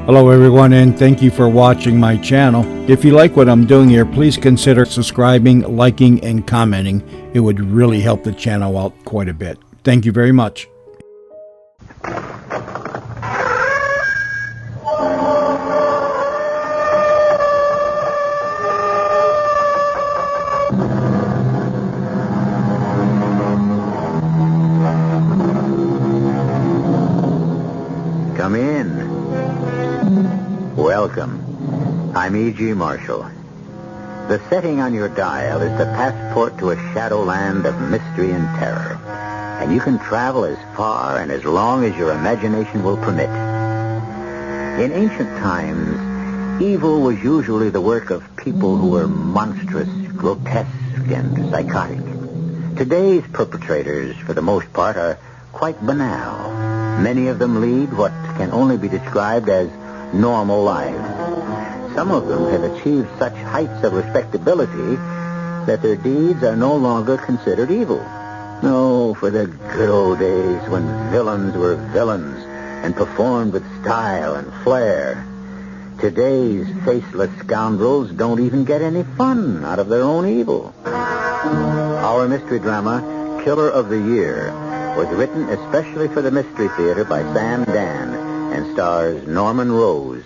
Hello everyone, and thank you for watching my channel. If you like what I'm doing here, please consider subscribing, liking, and commenting. It would really help the channel out quite a bit. Thank you very much. Come in. Welcome. I'm E.G. Marshall. The setting on your dial is the passport to a shadowland of mystery and terror. And you can travel as far and as long as your imagination will permit. In ancient times, evil was usually the work of people who were monstrous, grotesque, and psychotic. Today's perpetrators, for the most part, are quite banal. Many of them lead what can only be described as normal lives. Some of them have achieved such heights of respectability that their deeds are no longer considered evil. No, for the good old days when villains were villains and performed with style and flair. Today's faceless scoundrels don't even get any fun out of their own evil. Our mystery drama, Killer of the Year, was written especially for the Mystery Theater by Sam Dan and stars Norman Rose.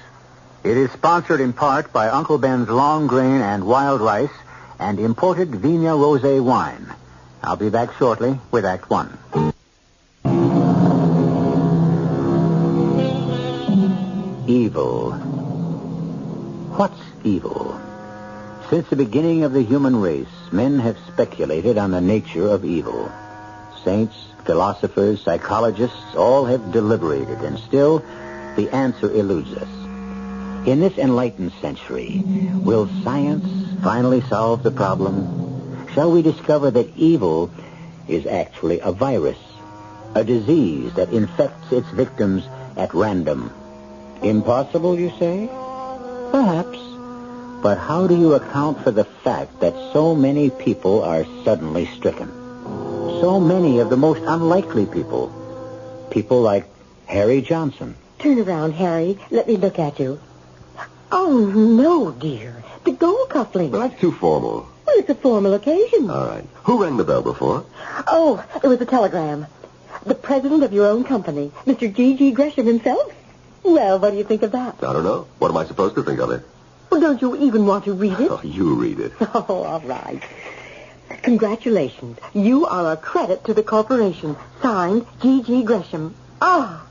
It is sponsored in part by Uncle Ben's Long Grain and Wild Rice and imported Vigna Rosé wine. I'll be back shortly with Act One. Evil. What's evil? Since the beginning of the human race, men have speculated on the nature of evil. Saints, philosophers, psychologists, all have deliberated, and still the answer eludes us. In this enlightened century, will science finally solve the problem? Shall we discover that evil is actually a virus, a disease that infects its victims at random? Impossible, you say? Perhaps. But how do you account for the fact that so many people are suddenly stricken? So many of the most unlikely people. People like Harry Johnson. Turn around, Harry. Let me look at you. Oh, no, dear. The gold cufflink. Well, that's too formal. Well, it's a formal occasion. All right. Who rang the bell before? Oh, it was a telegram. The president of your own company, Mr. G.G. Gresham himself. Well, what do you think of that? I don't know. What am I supposed to think of it? Well, don't you even want to read it? Oh, you read it. Oh, all right. Congratulations. You are a credit to the corporation. Signed, G.G. Gresham. Ah.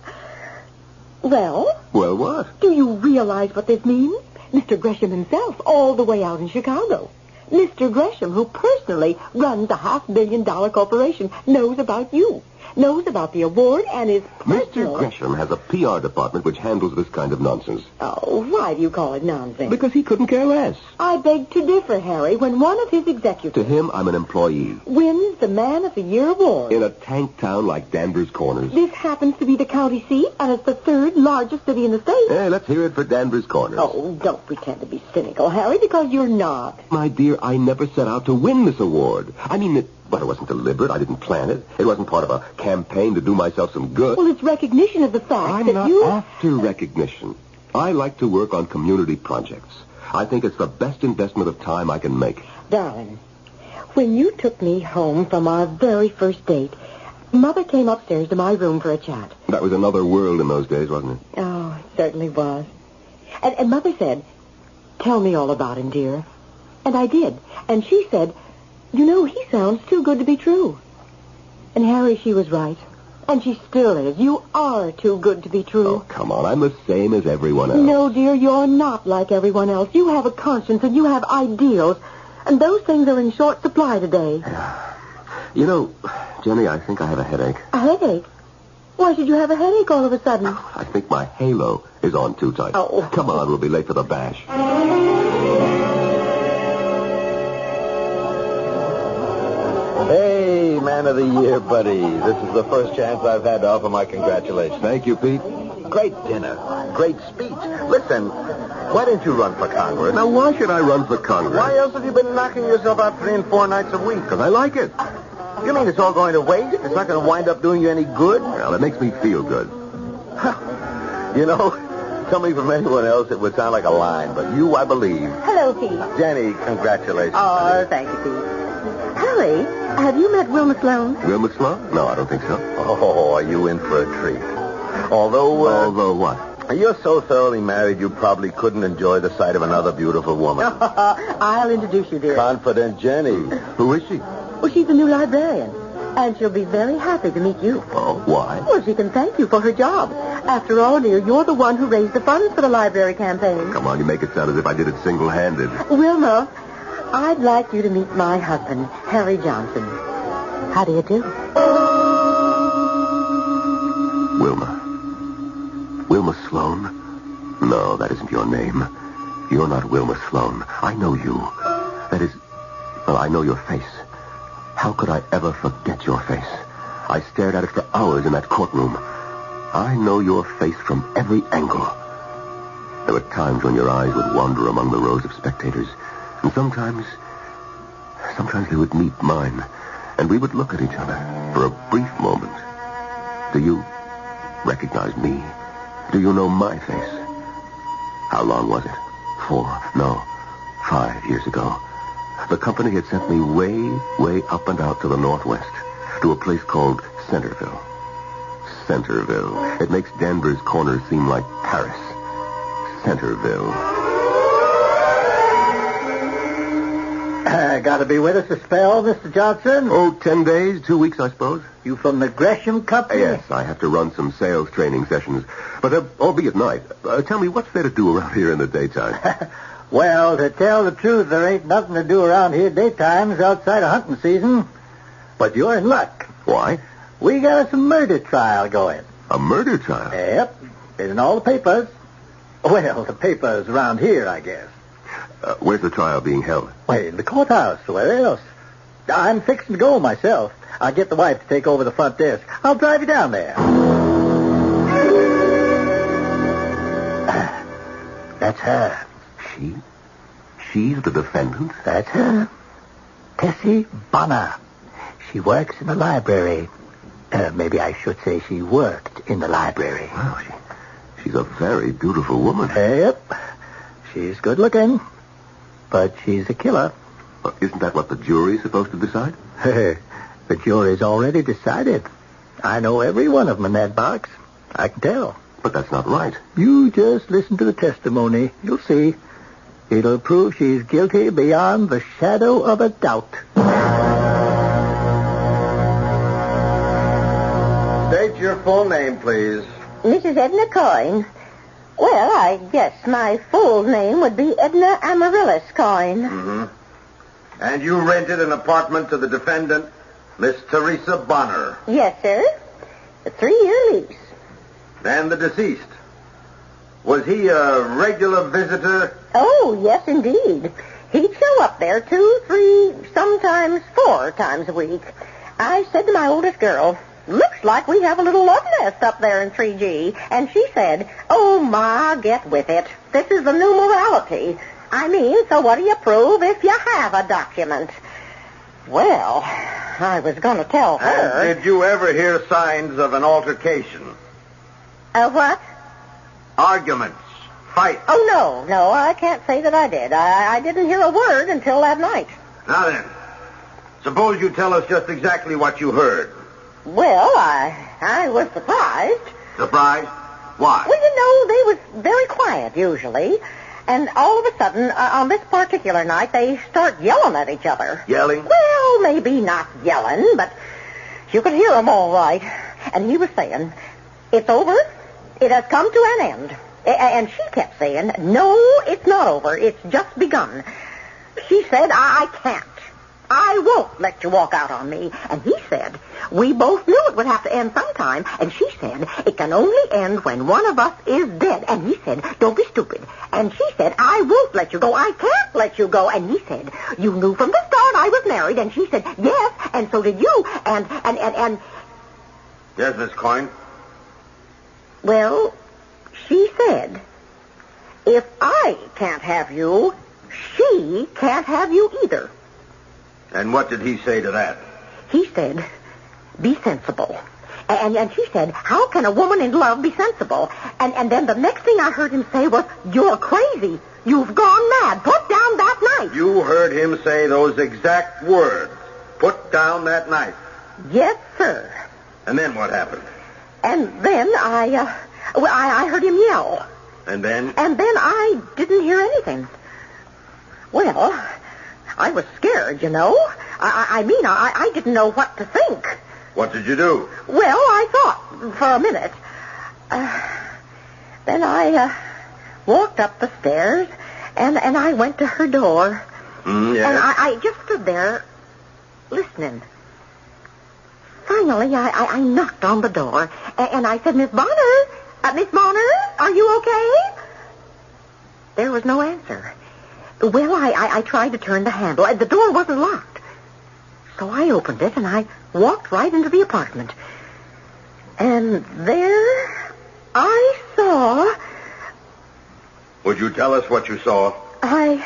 Well? Well, what? Do you realize what this means? Mr. Gresham himself, all the way out in Chicago. Mr. Gresham, who personally runs a $500 million corporation, knows about you, knows about the award, and is personal. Mr. Gresham has a PR department which handles this kind of nonsense. Oh, why do you call it nonsense? Because he couldn't care less. I beg to differ, Harry. When one of his executives... To him, I'm an employee. ...wins the Man of the Year award... In a tank town like Danvers Corners. This happens to be the county seat, and it's the third largest city in the state. Hey, let's hear it for Danvers Corners. Oh, don't pretend to be cynical, Harry, because you're not. My dear, I never set out to win this award. I mean, it wasn't deliberate. I didn't plan it. It wasn't part of a campaign to do myself some good. Well, it's recognition of the fact I'm that not you... after recognition. I like to work on community projects. I think it's the best investment of time I can make. Darling, when you took me home from our very first date, Mother came upstairs to my room for a chat. That was another world in those days, wasn't it? Oh, it certainly was. And Mother said, "Tell me all about him, dear." And I did. And she said, "You know, he sounds too good to be true." And Harry, she was right. And she still is. You are too good to be true. Oh, come on. I'm the same as everyone else. No, dear, you're not like everyone else. You have a conscience and you have ideals. And those things are in short supply today. You know, Jenny, I think I have a headache. A headache? Why should you have a headache all of a sudden? I think my halo is on too tight. Oh. Come on, we'll be late for the bash. Hey, Man of the Year, buddy. This is the first chance I've had to offer my congratulations. Thank you, Pete. Great dinner. Great speech. Listen, why didn't you run for Congress? Now, why should I run for Congress? Why else have you been knocking yourself out 3 and 4 nights a week? Because I like it. You mean it's all going to waste? It's not going to wind up doing you any good? Well, it makes me feel good. You know, Coming from anyone else, it would sound like a line, but you, I believe. Hello, Pete. Jenny, congratulations. Oh, thank you, Pete. Harry, have you met Wilma Sloan? Wilma Sloan? No, I don't think so. Oh, are you in for a treat? Although... Although what? You're so thoroughly married, you probably couldn't enjoy the sight of another beautiful woman. I'll introduce you, dear. Confident Jenny. Who is she? Well, she's the new librarian, and she'll be very happy to meet you. Oh, why? Well, she can thank you for her job. After all, dear, you're the one who raised the funds for the library campaign. Come on, you make it sound as if I did it single-handed. Wilma, I'd like you to meet my husband, Harry Johnson. How do you do? Wilma. Wilma Sloan? No, that isn't your name. You're not Wilma Sloan. I know you. That is... Well, I know your face. How could I ever forget your face? I stared at it for hours in that courtroom. I know your face from every angle. There were times when your eyes would wander among the rows of spectators, and sometimes they would meet mine, and we would look at each other for a brief moment. Do you recognize me? Do you know my face? How long was it? 5 years ago. The company had sent me way up and out to the northwest, to a place called Centerville. Centerville. It makes Denver's corners seem like Paris. Centerville. Got to be with us a spell, Mr. Johnson? Oh, 10 days, 2 weeks, I suppose. You from the Gresham Company? Yes, I have to run some sales training sessions, but they'll all be at night. Tell me, what's there to do around here in the daytime? Well, to tell the truth, there ain't nothing to do around here daytimes outside of hunting season. But you're in luck. Why? We got some murder trial going. A murder trial? Yep. It's in all the papers. Well, the papers around here, I guess. Where's the trial being held? Wait, in the courthouse. Where else? I'm fixing to go myself. I'll get the wife to take over the front desk. I'll drive you down there. That's her. She's the defendant? That's her. Tessie Bonner. She works in the library. Maybe I should say she worked in the library. Well, she's a very beautiful woman. Yep. She's good looking. But she's a killer. Isn't that what the jury's supposed to decide? The jury's already decided. I know every one of them in that box. I can tell. But that's not right. You just listen to the testimony. You'll see. It'll prove she's guilty beyond the shadow of a doubt. State your full name, please. Mrs. Edna Coyne. Well, I guess my full name would be Edna Amaryllis Coyne. Mm-hmm. And you rented an apartment to the defendant, Miss Teresa Bonner. Yes, sir. A 3-year lease. And the deceased. Was he a regular visitor? Oh, yes, indeed. He'd show up there 2, 3, sometimes 4 times a week. I said to my oldest girl, looks like we have a little love nest up there in 3G. And she said, oh, Ma, get with it. This is the new morality. I mean, so what do you prove if you have a document? Well, I was going to tell her. And did you ever hear signs of an altercation? What? Arguments. Fights. Oh, no, I can't say that I did. I didn't hear a word until that night. Now then, suppose you tell us just exactly what you heard. Well, I was surprised. Surprised? Why? Well, you know, they was very quiet usually. And all of a sudden, on this particular night, they start yelling at each other. Yelling? Well, maybe not yelling, but you could hear them all right. And he was saying, it's over. It has come to an end. And she kept saying, no, it's not over. It's just begun. She said, I can't. I won't let you walk out on me. And he said, we both knew it would have to end sometime. And she said, it can only end when one of us is dead. And he said, don't be stupid. And she said, I won't let you go. I can't let you go. And he said, you knew from the start I was married. And she said, yes, and so did you. And... Yes, Miss Coyne? Well, she said, if I can't have you, she can't have you either. And what did he say to that? He said, be sensible. And she said, how can a woman in love be sensible? And then the next thing I heard him say was, you're crazy. You've gone mad. Put down that knife. You heard him say those exact words. Put down that knife. Yes, sir. And then what happened? And then I heard him yell. And then? And then I didn't hear anything. Well, I was scared, you know. I didn't know what to think. What did you do? Well, I thought for a minute. Then I walked up the stairs, and I went to her door. Yes. And I just stood there listening. Finally, I knocked on the door, and I said, Miss Bonner, Miss Bonner, are you okay? There was no answer. Well, I tried to turn the handle. The door wasn't locked. So I opened it, and I walked right into the apartment. And there I saw... Would you tell us what you saw? I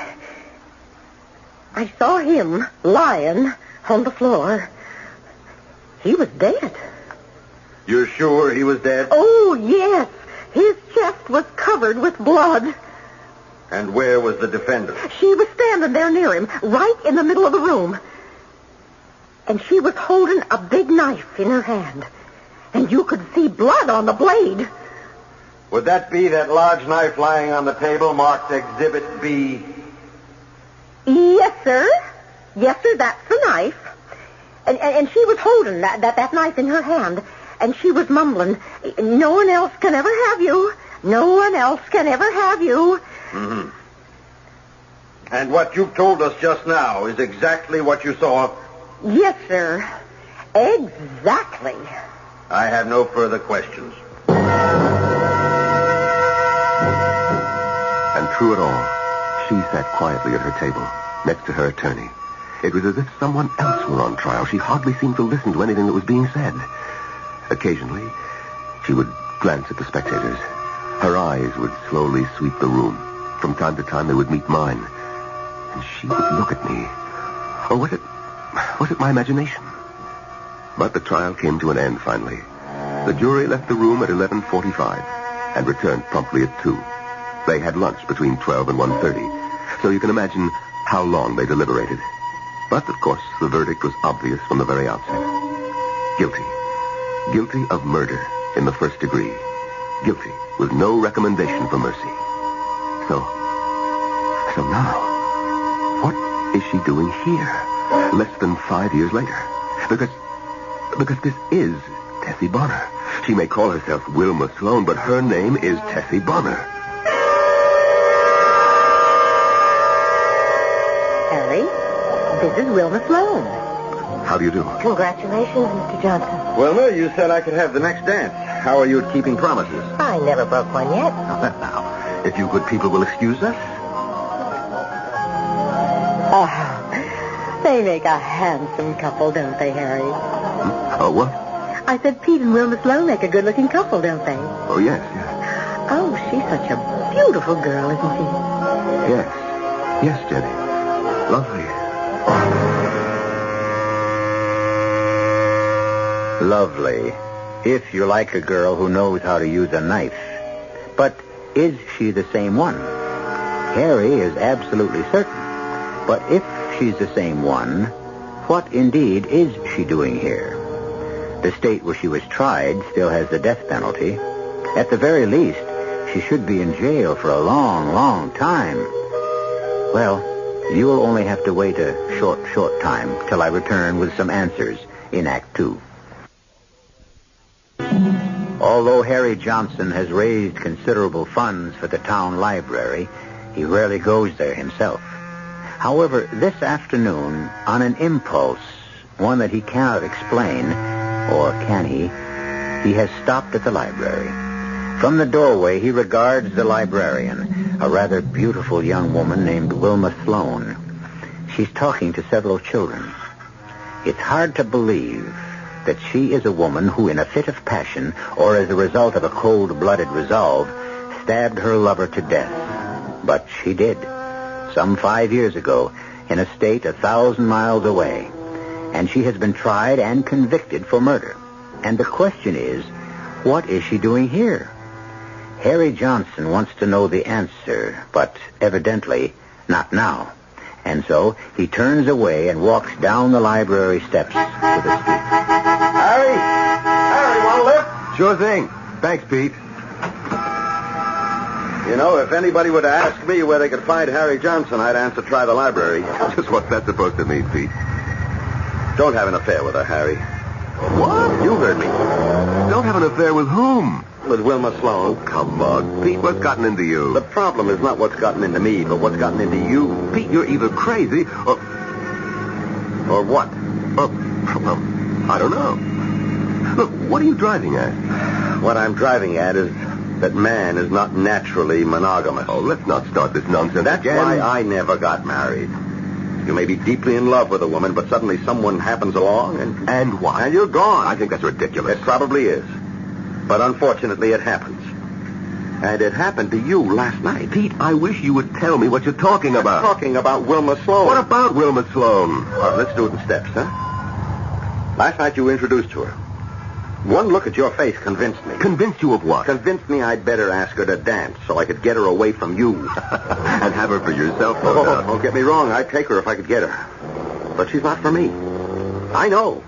saw him lying on the floor. He was dead. You're sure he was dead? Oh, yes. His chest was covered with blood. And where was the defendant? She was standing there near him, right in the middle of the room. And she was holding a big knife in her hand. And you could see blood on the blade. Would that be that large knife lying on the table marked Exhibit B? Yes, sir. Yes, sir, that's the knife. And she was holding that knife in her hand. And she was mumbling, no one else can ever have you. No one else can ever have you. Mm-hmm. And what you've told us just now is exactly what you saw? Yes, sir. Exactly. I have no further questions. And through it all, she sat quietly at her table, next to her attorney. It was as if someone else were on trial. She hardly seemed to listen to anything that was being said. Occasionally, she would glance at the spectators. Her eyes would slowly sweep the room. From time to time, they would meet mine. And she would look at me. Or was it my imagination? But the trial came to an end finally. The jury left the room at 11:45 and returned promptly at 2. They had lunch between 12 and 1:30, so you can imagine how long they deliberated. But, of course, the verdict was obvious from the very outset. Guilty. Guilty of murder in the first degree. Guilty with no recommendation for mercy. So now, what is she doing here? Less than 5 years later. Because this is Tessie Bonner. She may call herself Wilma Sloan, but her name is Tessie Bonner. Harry, this is Wilma Sloan. How do you do? Congratulations, Mr. Johnson. Wilma, you said I could have the next dance. How are you at keeping promises? I never broke one yet. Now, if you good people will excuse us. Oh, they make a handsome couple, don't they, Harry? Oh, what? I said Pete and Wilma Sloan make a good-looking couple, don't they? Oh, yes. Oh, she's such a beautiful girl, isn't she? Yes, Jenny. Lovely. Lovely. If you like a girl who knows how to use a knife. But is she the same one? Harry is absolutely certain. But if she's the same one, what indeed is she doing here? The state where she was tried still has the death penalty. At the very least, she should be in jail for a long, long time. Well, you'll only have to wait a short time till I return with some answers in Act 2. Although Harry Johnson has raised considerable funds for the town library, he rarely goes there himself. However, this afternoon, on an impulse, one that he cannot explain, or can he has stopped at the library. From the doorway, he regards the librarian, a rather beautiful young woman named Wilma Sloan. She's talking to several children. It's hard to believe that she is a woman who, in a fit of passion, or as a result of a cold-blooded resolve, stabbed her lover to death. But she did, some 5 years ago, in a state 1,000 miles away. And she has been tried and convicted for murder. And the question is, what is she doing here? Harry Johnson wants to know the answer, but evidently not now. And so he turns away and walks down the library steps to the street. Harry! Harry, want a lift? Sure thing. Thanks, Pete. You know, if anybody were to ask me where they could find Harry Johnson, I'd answer try the library. Just what's that supposed to mean, Pete? Don't have an affair with her, Harry. What? You heard me. Don't have an affair with whom? With Wilma Sloan. Oh, come on, Pete. What's gotten into you? The problem is not what's gotten into me, but what's gotten into you. Pete, you're either crazy or... Or what? Well, I don't know. Look, what are you driving at? What I'm driving at is that man is not naturally monogamous. Oh, let's not start this nonsense That's again. why I never got married. You may be deeply in love with a woman, but suddenly someone happens along and... And what? And you're gone. I think that's ridiculous. It probably is. But unfortunately, it happens. And it happened to you last night. Pete, I wish you would tell me what you're talking about. Talking about Wilma Sloan. What about Wilma Sloan? All right, let's do it in steps, huh? Last night you were introduced to her. One look at your face convinced me. Convinced you of what? Convinced me I'd better ask her to dance so I could get her away from you. And have her for yourself, Oh, no doubt. don't get me wrong. I'd take her if I could get her. But she's not for me. I know.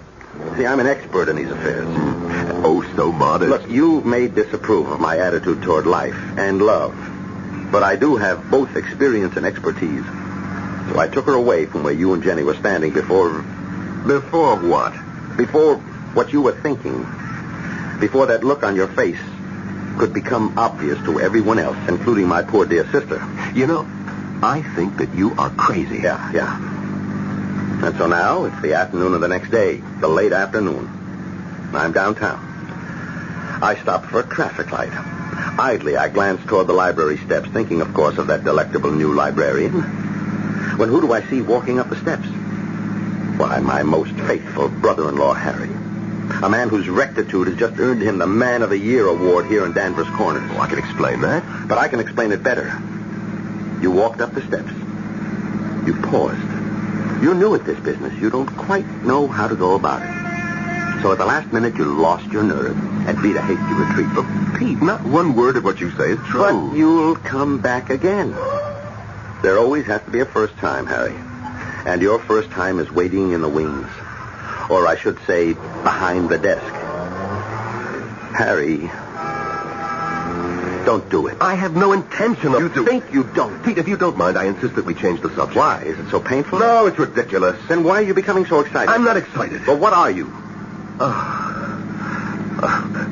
See, I'm an expert in these affairs. Oh, so modest. Look, you may disapprove of my attitude toward life and love, but I do have both experience and expertise. So I took her away from where you and Jenny were standing before... Before what? Before what you were thinking. Before that look on your face could become obvious to everyone else, including my poor dear sister. You know, I think that you are crazy. Yeah. And so now it's the afternoon of the next day, the late afternoon. I'm downtown. I stopped for a traffic light. Idly, I glanced toward the library steps, thinking, of course, of that delectable new librarian. When who do I see walking up the steps? Why, my most faithful brother-in-law, Harry. A man whose rectitude has just earned him the Man of the Year award here in Danvers Corners. Oh, I can explain that. But I can explain it better. You walked up the steps. You paused. You're new at this business. You don't quite know how to go about it. So at the last minute, you lost your nerve and beat a hasty retreat. But, Pete, not one word of what you say is true. But you'll come back again. There always has to be a first time, Harry. And your first time is waiting in the wings. Or I should say, behind the desk. Harry, don't do it. I have no intention of... You think you don't. Pete, if you don't mind, I insist that we change the subject. Why? Is it so painful? No, it's ridiculous. Then why are you becoming so excited? I'm not excited. Well, what are you?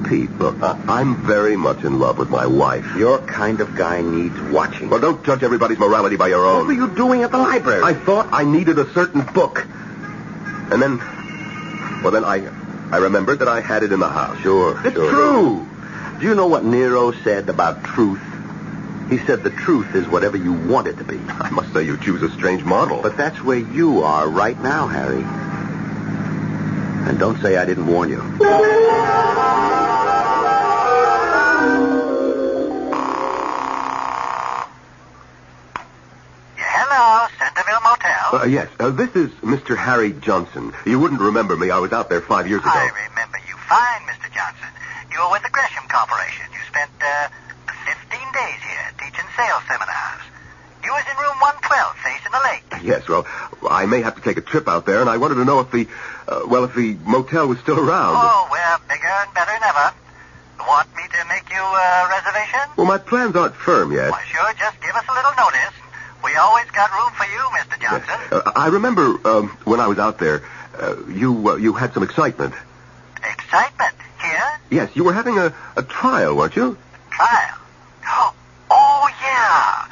Pete, look, I'm very much in love with my wife. Your kind of guy needs watching. Well, don't judge everybody's morality by your own. What were you doing at the library? I thought I needed a certain book. And then... Well, then I remembered that I had it in the house. Sure. It's true. Do you know what Nero said about truth? He said the truth is whatever you want it to be. I must say you choose a strange model. But that's where you are right now, Harry. And don't say I didn't warn you. Hello, Centerville Motel. Yes, this is Mr. Harry Johnson. You wouldn't remember me. I was out there 5 years ago. I remember you fine, Mr. Johnson. You were with the Gresham Corporation. You spent 15 days here teaching sales seminars. You was in room 112 facing the lake. Yes, well, I may have to take a trip out there, and I wanted to know if the motel was still around. Oh, we're bigger and better than ever. Want me to make you a reservation? Well, my plans aren't firm yet. Why, sure, just give us a little notice. We always got room for you, Mr. Johnson. I remember when I was out there, you had some excitement. Excitement? Here? Yes, you were having a trial, weren't you? Trial? Oh, yeah.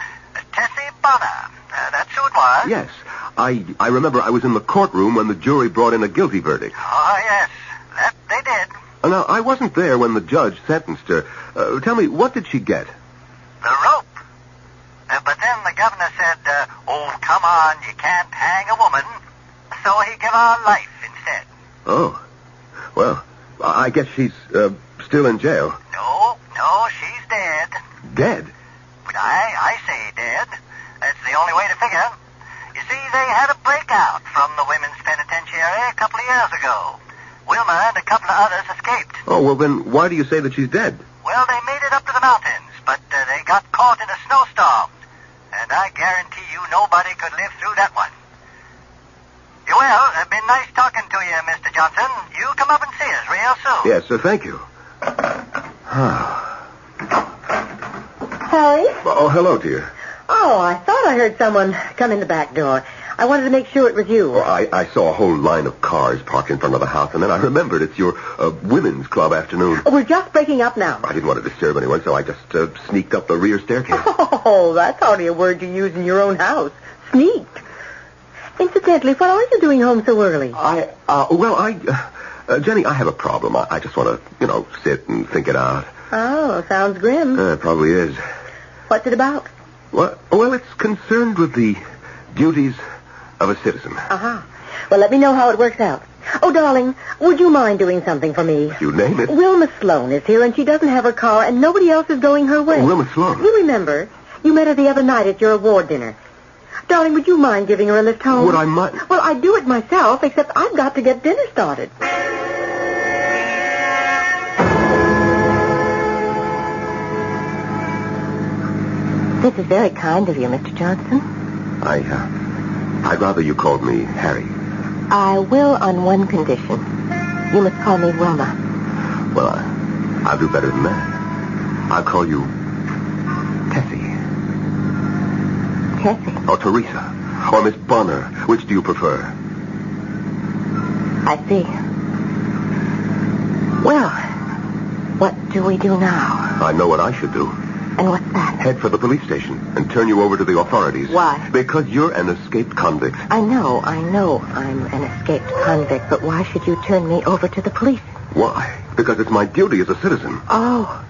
Tessie Bonner. That's who it was? Yes. I remember I was in the courtroom when the jury brought in a guilty verdict. Oh, yes. That they did. Now, I wasn't there when the judge sentenced her. Tell me, what did she get? The rope. But then the governor said, oh, come on, you can't hang a woman. So he gave her life instead. Oh. Well, I guess she's still in jail. No, she's dead. Dead? But I say dead. That's the only way to figure. You see, they had a breakout from the women's penitentiary a couple of years ago Wilma and a couple of others escaped. Oh, well, then why do you say that she's dead? Well, they made it up to the mountains, but they got caught in a snowstorm. And I guarantee you nobody could live through that one. Well, it's been nice talking to you, Mr. Johnson. You come up and see us real soon. Yes, sir, thank you. Harry? Oh, hello, dear. Oh, I thought I heard someone come in the back door. I wanted to make sure it was you. Well, I saw a whole line of cars parked in front of the house, and then I remembered it's your women's club afternoon. We're just breaking up now. I didn't want to disturb anyone, so I just sneaked up the rear staircase. Oh, that's hardly a word you use in your own house. Sneaked. Incidentally, what are you doing home so early? Jenny, I have a problem. I just want to, sit and think it out. Oh, sounds grim. It probably is. What's it about? Well, it's concerned with the duties of a citizen. Uh-huh. Well, let me know how it works out. Oh, darling, would you mind doing something for me? You name it. Wilma Sloan is here, and she doesn't have her car, and nobody else is going her way. Oh, Wilma Sloan. You remember? You met her the other night at your award dinner. Darling, would you mind giving her a lift home? Would I mind? Well, I'd do it myself, except I've got to get dinner started. This is very kind of you, Mr. Johnson. I'd rather you called me Harry. I will on one condition. You must call me Wilma. Well, I'll do better than that. I'll call you Tessie. Tessie? Or Teresa. Or Miss Bonner. Which do you prefer? I see. Well, what do we do now? I know what I should do. And what's that? Head for the police station and turn you over to the authorities. Why? Because you're an escaped convict. I know I'm an escaped convict, but why should you turn me over to the police? Why? Because it's my duty as a citizen. Oh.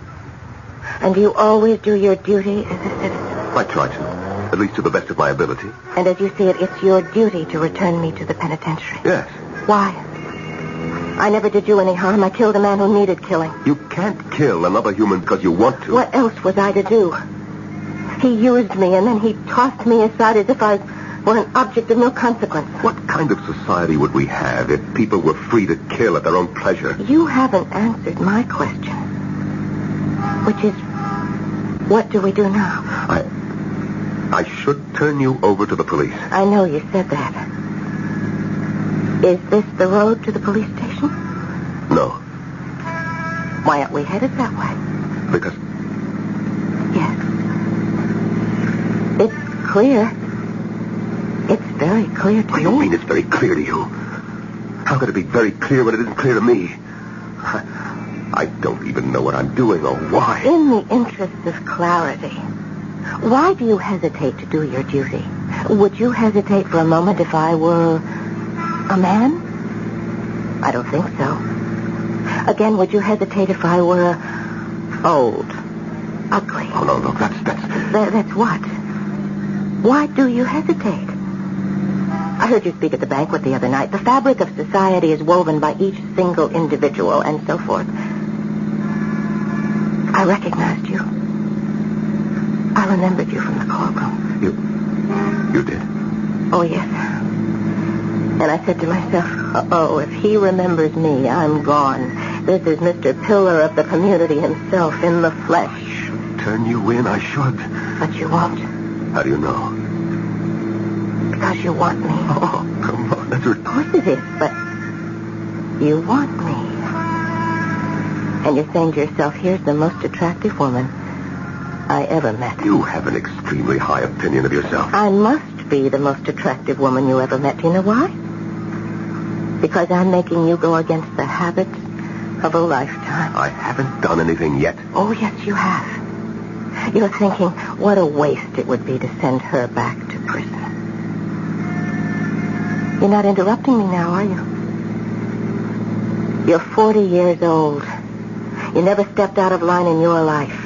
And you always do your duty as a citizen? I try to. At least to the best of my ability. And as you see it, it's your duty to return me to the penitentiary. Yes. Why? I never did you any harm. I killed a man who needed killing. You can't kill another human because you want to. What else was I to do? He used me, and then he tossed me aside as if I were an object of no consequence. What kind of society would we have if people were free to kill at their own pleasure? You haven't answered my question, which is, what do we do now? I should turn you over to the police. I know you said that. Is this the road to the police station? No. Why aren't we headed that way? Because... Yes. It's clear. It's very clear to What me. do you mean it's very clear to you? How could it be very clear when it isn't clear to me? I don't even know what I'm doing or why. In the interest of clarity, why do you hesitate to do your duty? Would you hesitate for a moment if I were a man? I don't think so. Again, would you hesitate if I were old, ugly? Oh, no, That's what? Why do you hesitate? I heard you speak at the banquet the other night. The fabric of society is woven by each single individual and so forth. I recognized you. I remembered you from the courtroom. You did? Oh, yes. And I said to myself, if he remembers me, I'm gone. This is Mr. Pillar of the community himself in the flesh. Turn you in, I should. But you won't. How do you know? Because you want me. Oh, come on, that's Of course it is, but you want me. And you're saying to yourself, here's the most attractive woman I ever met. You have an extremely high opinion of yourself. I must be the most attractive woman you ever met. Do you know why? Because I'm making you go against the habits of a lifetime. I haven't done anything yet. Oh, yes, you have. You're thinking, what a waste it would be to send her back to prison. You're not interrupting me now, are you? You're 40 years old. You never stepped out of line in your life.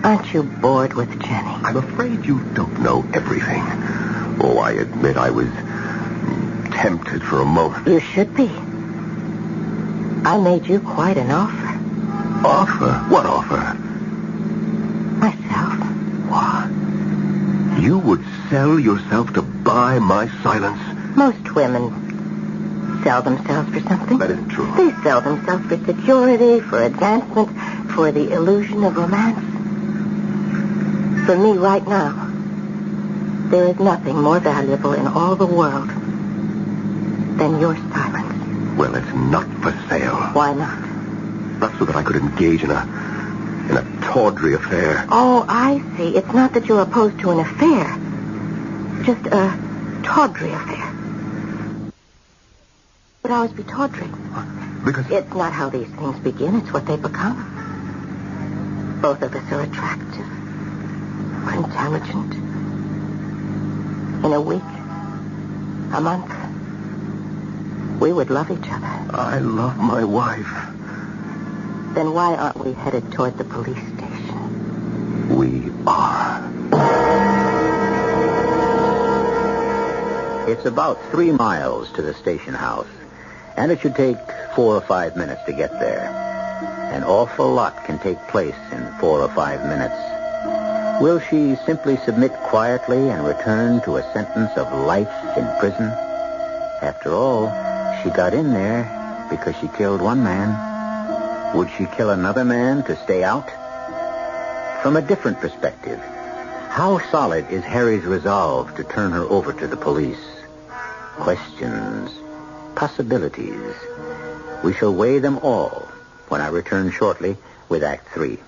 Aren't you bored with Jenny? I'm afraid you don't know everything. Oh, I admit I was tempted for a moment. You should be. I made you quite an offer. Offer? What offer? Myself. What? You would sell yourself to buy my silence? Most women sell themselves for something. That isn't true. They sell themselves for security, for advancement, for the illusion of romance. For me right now, there is nothing more valuable in all the world than your silence. Well, it's not for sale. Why not? Not so that I could engage in a tawdry affair. Oh, I see. It's not that you're opposed to an affair. Just a tawdry affair. Would always be tawdry. Because... It's not how these things begin. It's what they become. Both of us are attractive. We're intelligent. In a week, a month, we would love each other. I love my wife. Then why aren't we headed toward the police station? We are. It's about 3 miles to the station house, and it should take 4 or 5 minutes to get there. An awful lot can take place in 4 or 5 minutes. Will she simply submit quietly and return to a sentence of life in prison? After all, she got in there because she killed one man. Would she kill another man to stay out? From a different perspective, how solid is Harry's resolve to turn her over to the police? Questions, possibilities. We shall weigh them all when I return shortly with Act 3.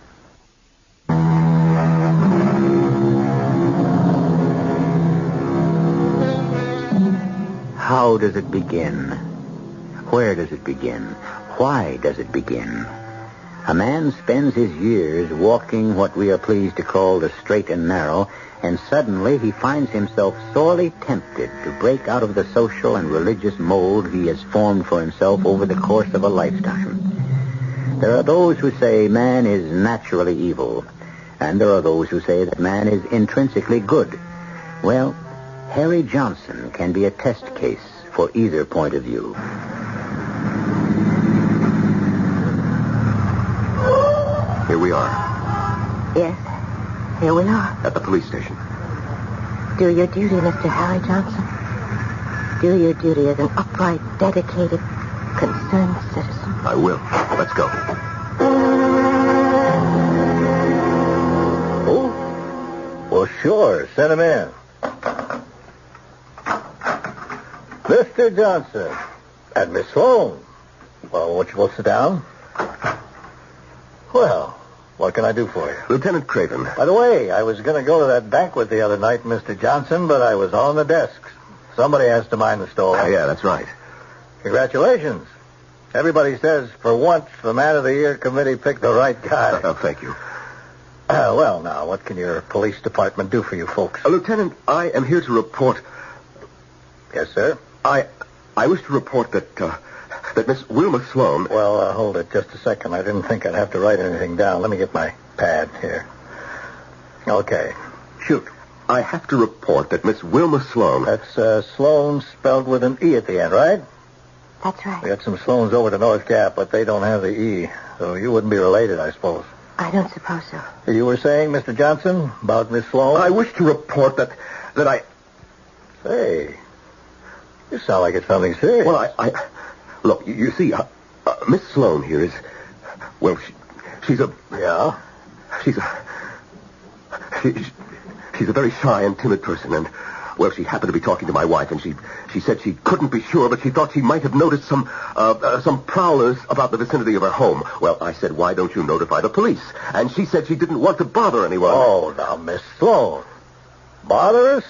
How does it begin? Where does it begin? Why does it begin? A man spends his years walking what we are pleased to call the straight and narrow, and suddenly he finds himself sorely tempted to break out of the social and religious mold he has formed for himself over the course of a lifetime. There are those who say man is naturally evil, and there are those who say that man is intrinsically good. Well, Harry Johnson can be a test case for either point of view. Here we are. Yes, here we are. At the police station. Do your duty, Mr. Harry Johnson. Do your duty as an upright, dedicated, concerned citizen. I will. Let's go. Oh? Well, sure. Send him in. Mr. Johnson. And Miss Sloan. Well, won't you both sit down? Well, what can I do for you? Lieutenant Craven. By the way, I was going to go to that banquet the other night, Mr. Johnson, but I was on the desk. Somebody has to mind the store. Yeah, that's right. Congratulations. Everybody says, for once, the Man of the Year committee picked the right guy. Thank you. Well, now, what can your police department do for you folks? Lieutenant, I am here to report... Yes, sir? I wish to report that Miss Wilma Sloan... Well, hold it just a second. I didn't think I'd have to write anything down. Let me get my pad here. Okay. Shoot. I have to report that Miss Wilma Sloan... That's Sloan spelled with an E at the end, right? That's right. We got some Sloans over to North Cap, but they don't have the E. So you wouldn't be related, I suppose. I don't suppose so. You were saying, Mr. Johnson, about Miss Sloan? I wish to report that I... Say, you sound like it's something serious. Well, I look, you see, Miss Sloan here is... Well, she's a... Yeah? She's a very shy and timid person, and... Well, she happened to be talking to my wife, and she said she couldn't be sure, but she thought she might have noticed some prowlers about the vicinity of her home. Well, I said, why don't you notify the police? And she said she didn't want to bother anyone. Oh, now, Miss Sloan. Bother us?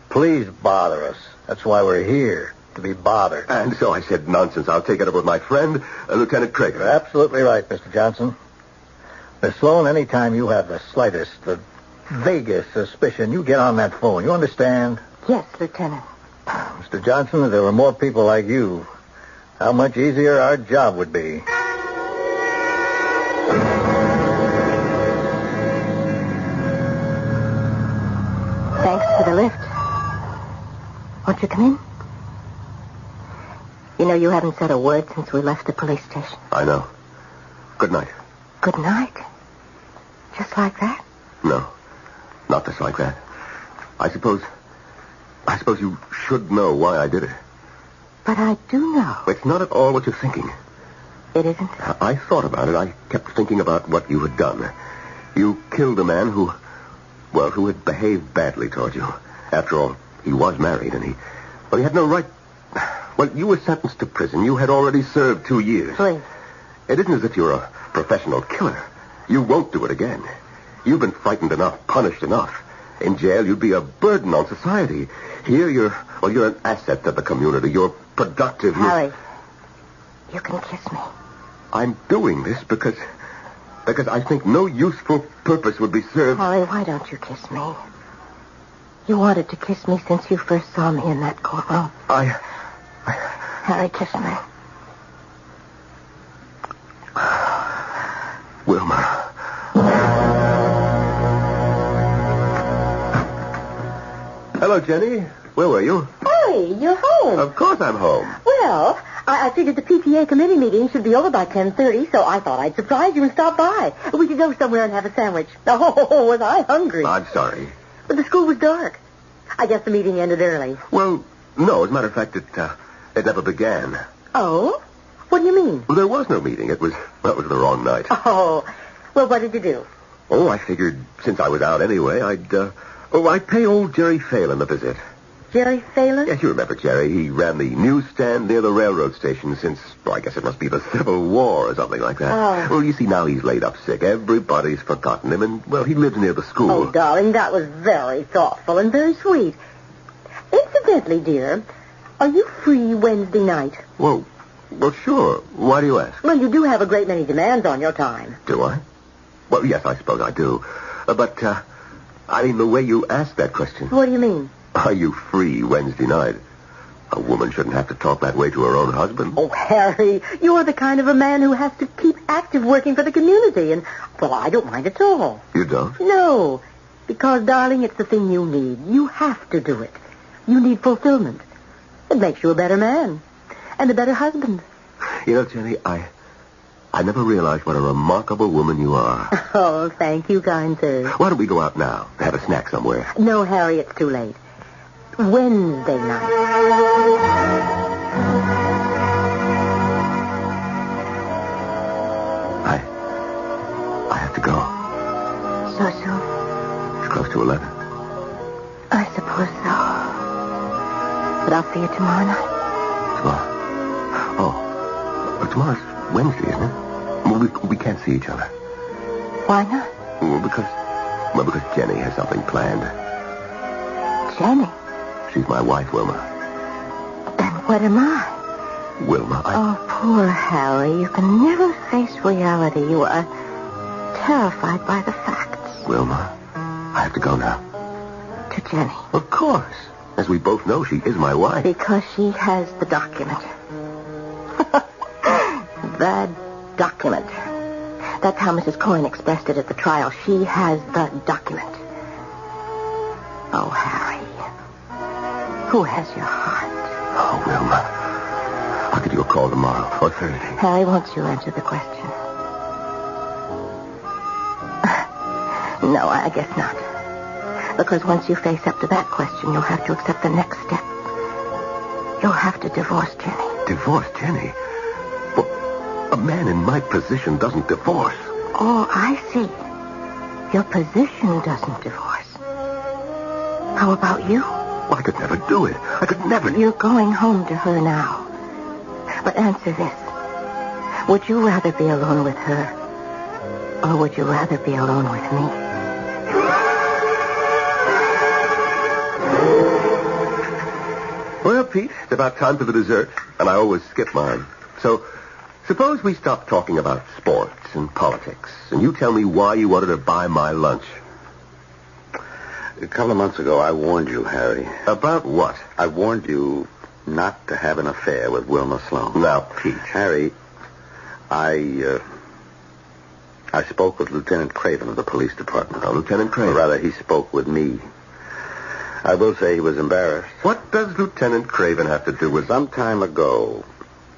Please bother us. That's why we're here, to be bothered. And so I said, nonsense, I'll take it up with my friend, Lieutenant Craig. You're absolutely right, Mr. Johnson. Miss Sloan, anytime you have the slightest, the vaguest suspicion, you get on that phone. You understand? Yes, Lieutenant. Mr. Johnson, if there were more people like you, how much easier our job would be. Thanks for the lift. Won't you come in? You know, you haven't said a word since we left the police station. I know. Good night. Good night? Just like that? No. Not just like that. I suppose you should know why I did it. But I do know. It's not at all what you're thinking. It isn't? I thought about it. I kept thinking about what you had done. You killed a man who had behaved badly toward you. After all, he was married, and he had no right. Well, you were sentenced to prison. You had already served 2 years. Please. It isn't as if you're a professional killer. You won't do it again. You've been frightened enough, punished enough. In jail, you'd be a burden on society. Here, you're an asset to the community. You're productive. Harry, you can kiss me. I'm doing this because I think no useful purpose would be served. Harry, why don't you kiss me? You wanted to kiss me since you first saw me in that courtroom. Harry, kiss me. Wilma. Hello, Jenny. Where were you? Harry, you're home. Of course I'm home. Well, I figured the PTA committee meeting should be over by 10:30, so I thought I'd surprise you and stop by. We could go somewhere and have a sandwich. Oh, was I hungry. I'm sorry. But the school was dark. I guess the meeting ended early. Well, no. As a matter of fact, it never began. Oh? What do you mean? Well, there was no meeting. It was the wrong night. Oh. Well, what did you do? Oh, I figured since I was out anyway, I'd pay old Jerry Phelan a visit. Jerry Phelan? Yes, you remember Jerry. He ran the newsstand near the railroad station since, I guess it must be the Civil War or something like that. Oh. Well, you see, now he's laid up sick. Everybody's forgotten him, and, he lives near the school. Oh, darling, that was very thoughtful and very sweet. Incidentally, dear, are you free Wednesday night? Well, sure. Why do you ask? Well, you do have a great many demands on your time. Do I? Well, yes, I suppose I do. But I mean, the way you asked that question. What do you mean? Are you free Wednesday night? A woman shouldn't have to talk that way to her own husband. Oh, Harry, you're the kind of a man who has to keep active working for the community, and, well, I don't mind at all. You don't? No, because, darling, it's the thing you need. You have to do it. You need fulfillment. It makes you a better man and a better husband. You know, Jenny, I never realized what a remarkable woman you are. Oh, thank you, kind sir. Why don't we go out now? Have a snack somewhere. No, Harry, it's too late. Wednesday night. I have to go. So soon? It's close to 11. I suppose so. But I'll see you tomorrow night. Tomorrow? Oh, tomorrow's Wednesday, isn't it? Well, we can't see each other. Why not? Well, because Jenny has something planned. Jenny? She's my wife, Wilma. Then what am I? Wilma, Oh, poor Harry. You can never face reality. You are terrified by the facts. Wilma, I have to go now. To Jenny. Of course. As we both know, she is my wife. Because she has the document. The document. That's how Mrs. Coyne expressed it at the trial. She has the document. Oh, Harry. Who has your heart? Oh, Wilma. I'll give you a call tomorrow or Thursday. Harry, won't you answer the question? No, I guess not. Because once you face up to that question, you'll have to accept the next step. You'll have to divorce Jenny. Divorce Jenny? Well, a man in my position doesn't divorce. Oh, I see. Your position doesn't divorce. How about you? Well, I could never do it. I could never... You're going home to her now. But answer this. Would you rather be alone with her, or would you rather be alone with me? Well, Pete, it's about time for the dessert, and I always skip mine. So, suppose we stop talking about sports and politics, and you tell me why you wanted to buy my lunch. A couple of months ago, I warned you, Harry. About what? I warned you not to have an affair with Wilma Sloan. Now, Pete. Harry, I spoke with Lieutenant Craven of the police department. Oh, Lieutenant Craven? Or rather, he spoke with me. I will say he was embarrassed. What does Lieutenant Craven have to do with... Some time ago,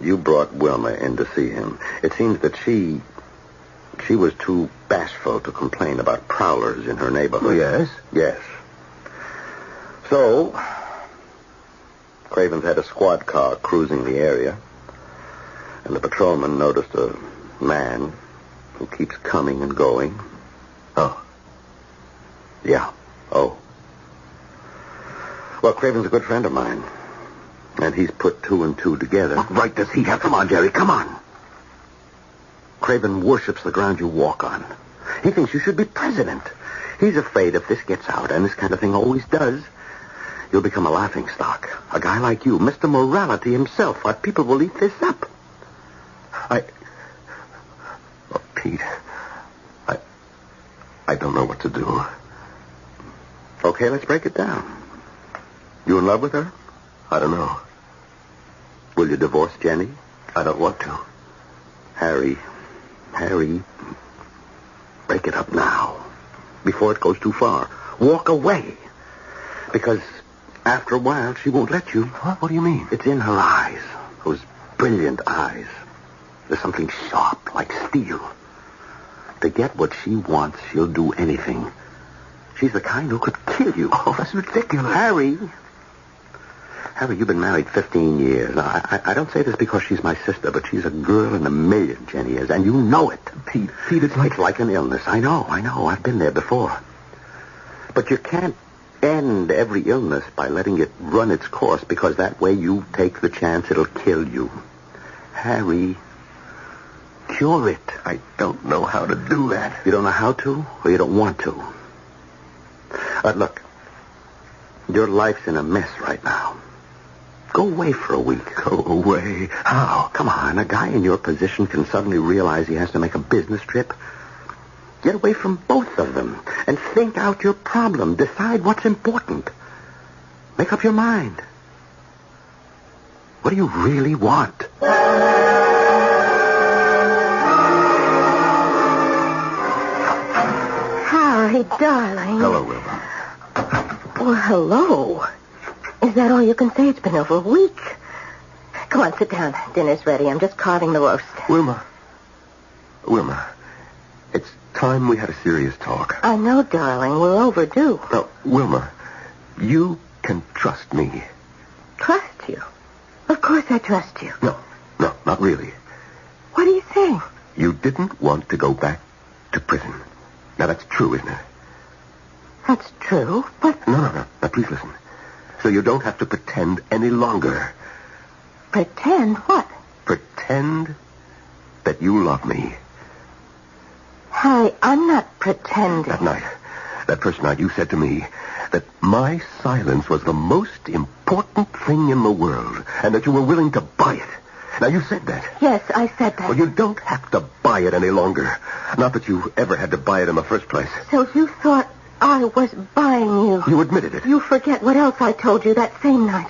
you brought Wilma in to see him. It seems that she was too bashful to complain about prowlers in her neighborhood. Yes? Yes. So, Cravens had a squad car cruising the area, and the patrolman noticed a man who keeps coming and going. Oh. Yeah. Oh. Well, Craven's a good friend of mine, and he's put two and two together. What right does he have? Come on, Jerry, come on. Craven worships the ground you walk on. He thinks you should be president. He's afraid if this gets out, and this kind of thing always does, you'll become a laughingstock. A guy like you, Mr. Morality himself. Why, people will eat this up. Oh, Pete, I don't know what to do. Okay, let's break it down. You in love with her? I don't know. Will you divorce Jenny? I don't want to. Harry, break it up now, before it goes too far. Walk away. Because after a while, she won't let you. What? What do you mean? It's in her eyes. Those brilliant eyes. There's something sharp, like steel. To get what she wants, she'll do anything. She's the kind who could kill you. Oh, that's ridiculous. Harry, you've been married 15 years. I don't say this because she's my sister, but she's a girl in a million, Jenny is, and you know it. Pete, it's like an illness. I know. I've been there before. But you can't end every illness by letting it run its course, because that way you take the chance it'll kill you. Harry, cure it. I don't know how to do that. You don't know how to, or you don't want to? Look, your life's in a mess right now. Go away for a week. Go away? How? Come on, a guy in your position can suddenly realize he has to make a business trip. Get away from both of them and think out your problem. Decide what's important. Make up your mind. What do you really want? Harry, darling. Hello, Wilma. Well, hello. Is that all you can say? It's been over a week. Come on, sit down. Dinner's ready. I'm just carving the roast. Wilma, it's time we had a serious talk. I know, darling. We're overdue. Now, Wilma, you can trust me. Trust you? Of course I trust you. No, not really. What are you saying? You didn't want to go back to prison. Now, that's true, isn't it? That's true, but... No. Now, please listen. So you don't have to pretend any longer. Pretend what? Pretend that you love me. Harry, I'm not pretending. That first night, you said to me that my silence was the most important thing in the world, and that you were willing to buy it. Now, you said that. Yes, I said that. Well, you don't have to buy it any longer. Not that you ever had to buy it in the first place. So you thought I was buying you. You admitted it. You forget what else I told you that same night.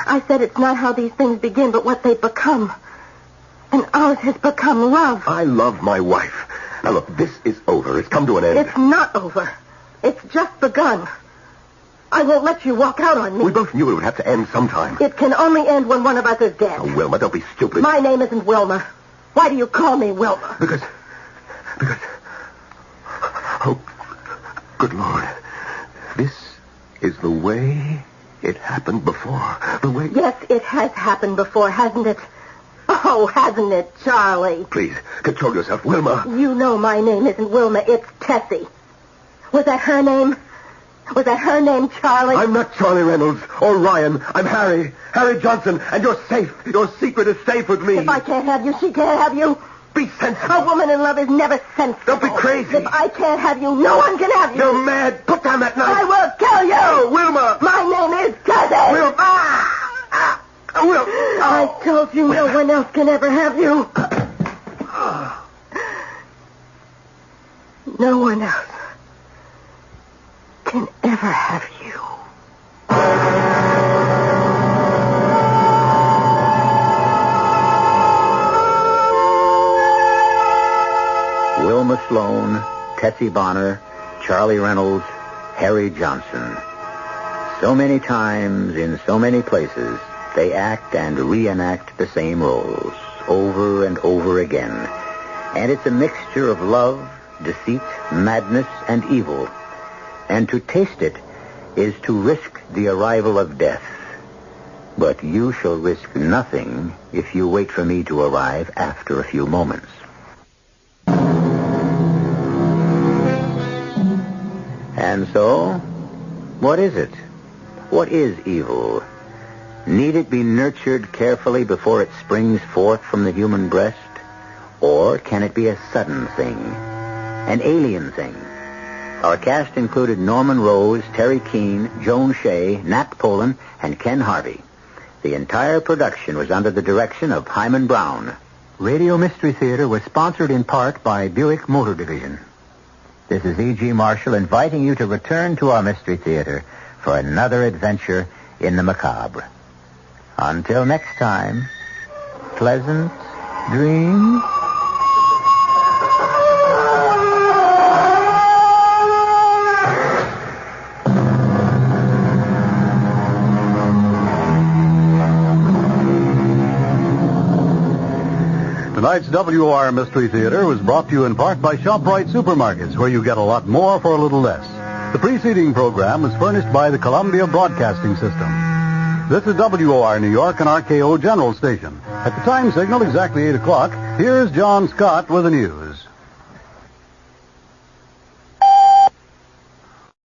I said it's not how these things begin, but what they become. And ours has become love. I love my wife. Now, look, this is over. It's come to an end. It's not over. It's just begun. I won't let you walk out on me. We both knew it would have to end sometime. It can only end when one of us is dead. Oh, Wilma, don't be stupid. My name isn't Wilma. Why do you call me Wilma? Because... Oh, good Lord. This is the way it happened before. The way... Yes, it has happened before, hasn't it? Oh, hasn't it, Charlie? Please, control yourself, Wilma. You know my name isn't Wilma, it's Tessie. Was that her name? Was that her name, Charlie? I'm not Charlie Reynolds or Ryan. I'm Harry Johnson, and you're safe. Your secret is safe with me. If I can't have you, she can't have you. Be sensible. A woman in love is never sensible. Don't be crazy. If I can't have you, no one can have you. You're mad. Put down that knife. I will kill you. No, Wilma. My name is Tessie. Wilma. Wilma. I told you no one else can ever have you. No one else can ever have you. Wilma Sloan, Tessie Bonner, Charlie Reynolds, Harry Johnson. So many times, in so many places, they act and reenact the same roles, over and over again. And it's a mixture of love, deceit, madness, and evil. And to taste it is to risk the arrival of death. But you shall risk nothing if you wait for me to arrive after a few moments. And so, what is it? What is evil? Need it be nurtured carefully before it springs forth from the human breast? Or can it be a sudden thing, an alien thing? Our cast included Norman Rose, Terry Keane, Joan Shea, Nat Polan, and Ken Harvey. The entire production was under the direction of Hyman Brown. Radio Mystery Theater was sponsored in part by Buick Motor Division. This is E.G. Marshall inviting you to return to our Mystery Theater for another adventure in the macabre. Until next time, pleasant dreams. Tonight's WOR Mystery Theater was brought to you in part by ShopRite Supermarkets, where you get a lot more for a little less. The preceding program was furnished by the Columbia Broadcasting System. This is WOR New York and RKO General Station. At the time signal, exactly 8 o'clock, here's John Scott with the news.